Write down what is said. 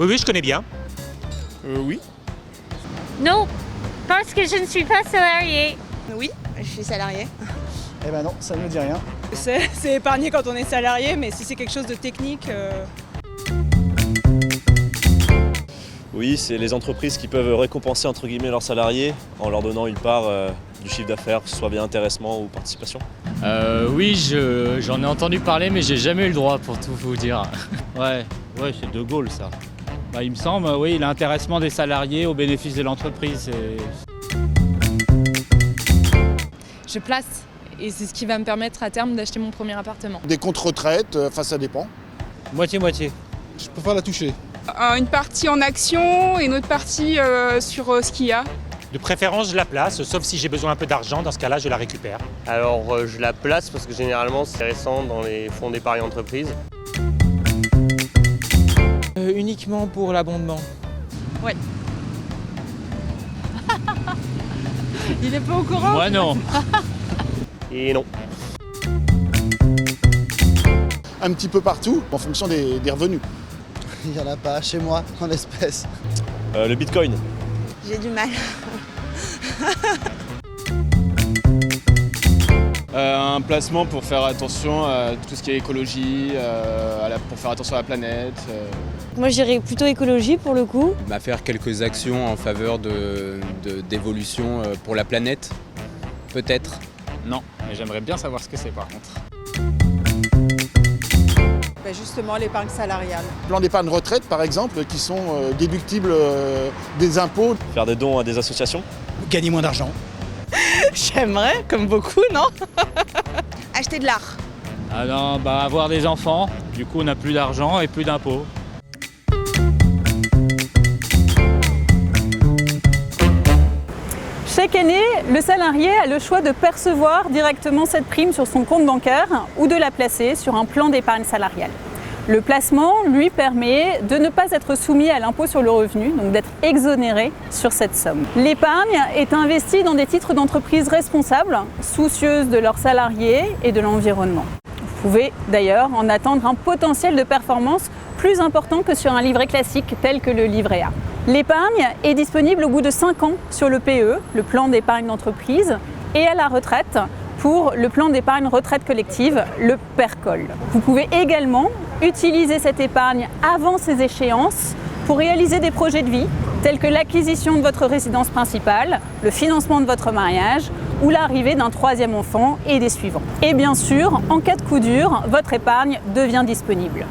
Oui, oui, je connais bien. Oui. Non, parce que je ne suis pas salariée. Oui, je suis salariée. Eh ben non, ça ne me dit rien. C'est épargné quand on est salarié, mais si c'est quelque chose de technique... Oui, c'est les entreprises qui peuvent récompenser entre guillemets leurs salariés en leur donnant une part du chiffre d'affaires, que ce soit via intéressement ou participation. Oui, j'en ai entendu parler, mais j'ai jamais eu le droit pour tout vous dire. Ouais, c'est De Gaulle ça. Il me semble, oui, l'intéressement des salariés au bénéfice de l'entreprise. Je place et c'est ce qui va me permettre à terme d'acheter mon premier appartement. Des comptes retraite, ça dépend. Moitié-moitié. Je préfère la toucher. Une partie en action et une autre partie sur ce qu'il y a. De préférence, je la place, sauf si j'ai besoin un peu d'argent. Dans ce cas-là, je la récupère. Alors, je la place parce que généralement, c'est récent dans les fonds d'épargne entreprise. Uniquement pour l'abondement. Ouais. Il est pas au courant? Moi non. Et non. Un petit peu partout, en fonction des revenus. Il n'y en a pas chez moi, en espèces. Le Bitcoin. J'ai du mal. Un placement pour faire attention à tout ce qui est écologie, pour faire attention à la planète. Moi, je dirais plutôt écologie pour le coup. Faire quelques actions en faveur d'évolution pour la planète, peut-être. Non, mais j'aimerais bien savoir ce que c'est par contre. Justement, l'épargne salariale. Plans d'épargne retraite, par exemple, qui sont déductibles des impôts. Faire des dons à des associations. Gagner moins d'argent. J'aimerais, comme beaucoup, non? Acheter de l'art. Ah non, avoir des enfants, du coup on n'a plus d'argent et plus d'impôts. Chaque année, le salarié a le choix de percevoir directement cette prime sur son compte bancaire ou de la placer sur un plan d'épargne salariale. Le placement lui permet de ne pas être soumis à l'impôt sur le revenu, donc d'être exonéré sur cette somme. L'épargne est investie dans des titres d'entreprise responsables, soucieuses de leurs salariés et de l'environnement. Vous pouvez d'ailleurs en attendre un potentiel de performance plus important que sur un livret classique tel que le livret A. L'épargne est disponible au bout de 5 ans sur le PE, le plan d'épargne d'entreprise, et à la retraite pour le plan d'épargne retraite collective, le PERCOL. Vous pouvez également utiliser cette épargne avant ces échéances pour réaliser des projets de vie tels que l'acquisition de votre résidence principale, le financement de votre mariage ou l'arrivée d'un 3e enfant et des suivants. Et bien sûr, en cas de coup dur, votre épargne devient disponible.